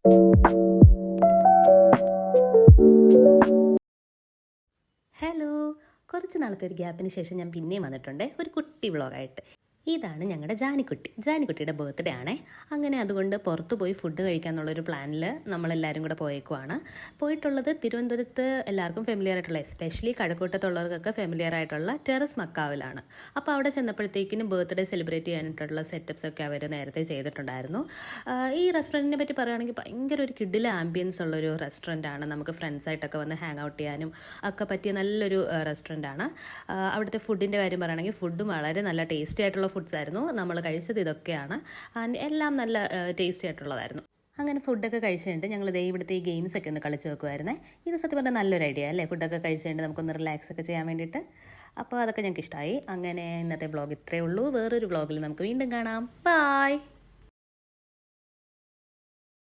Hello, കുറച്ച് നാളത്തെ ഒരു ഗ്യാപ്പിന് ശേഷം ഞാൻ പിന്നെയും വന്നിട്ടുണ്ട് ഒരു കുട്ടി വ്ളോഗായിട്ട്. ഇതാണ് ഞങ്ങളുടെ ജാനിക്കുട്ടിയുടെ ബർത്ത്ഡേ ആണേ. അങ്ങനെ അതുകൊണ്ട് പുറത്ത് പോയി ഫുഡ് കഴിക്കാമെന്നുള്ളൊരു പ്ലാനിൽ നമ്മളെല്ലാവരും കൂടെ പോയേക്കുവാണ്. പോയിട്ടുള്ളത് തിരുവനന്തപുരത്ത് എല്ലാവർക്കും ഫെമിലിയർ ആയിട്ടുള്ള, എസ്പെഷ്യലി കഴക്കൂട്ടത്തുള്ളവർക്കൊക്കെ ഫെമിലിയർ ആയിട്ടുള്ള ടെറസ് മക്കാവിലാണ്. അപ്പോൾ അവിടെ ചെന്നപ്പോഴത്തേക്കിനും ബർത്ത്ഡേ സെലിബ്രേറ്റ് ചെയ്യാനായിട്ടുള്ള സെറ്റപ്സ് ഒക്കെ അവർ നേരത്തെ ചെയ്തിട്ടുണ്ടായിരുന്നു. ഈ റെസ്റ്റോറൻറ്റിനെ പറ്റി പറയുകയാണെങ്കിൽ ഭയങ്കര ഒരു കിഡിലെ ആംബിയൻസ് ഉള്ളൊരു റെസ്റ്റോറൻ്റാണ്. നമുക്ക് ഫ്രണ്ട്സായിട്ടൊക്കെ വന്ന് ഹാങ് ഔട്ട് ചെയ്യാനും ഒക്കെ പറ്റിയ നല്ലൊരു റെസ്റ്റോറൻ്റാണ്. അവിടുത്തെ ഫുഡിൻ്റെ കാര്യം പറയുകയാണെങ്കിൽ ഫുഡും വളരെ നല്ല ടേസ്റ്റി ആയിട്ടുള്ള ഫുഡ്സ് ആയിരുന്നു. നമ്മൾ കഴിച്ചത് ഇതൊക്കെയാണ്. ആൻഡ് എല്ലാം നല്ല ടേസ്റ്റി ആയിട്ടുള്ളതായിരുന്നു. അങ്ങനെ ഫുഡൊക്കെ കഴിച്ചിട്ടുണ്ട് ഞങ്ങൾ ഇവിടുത്തെ ഈ ഗെയിംസൊക്കെ ഒന്ന് കളിച്ച് വെക്കുമായിരുന്നേ. ഇത് സത്യം പറഞ്ഞാൽ നല്ലൊരു ഐഡിയ അല്ലേ, ഫുഡൊക്കെ കഴിച്ചിട്ടുണ്ട് നമുക്കൊന്ന് റിലാക്സ് ഒക്കെ ചെയ്യാൻ വേണ്ടിയിട്ട്. അപ്പോൾ അതൊക്കെ ഞങ്ങൾക്ക് ഇഷ്ടമായി. അങ്ങനെ ഇന്നത്തെ വ്ളോഗ് ഇത്രയേ ഉള്ളൂ. വേറൊരു വ്ളോഗിൽ നമുക്ക് വീണ്ടും കാണാം. ബൈ.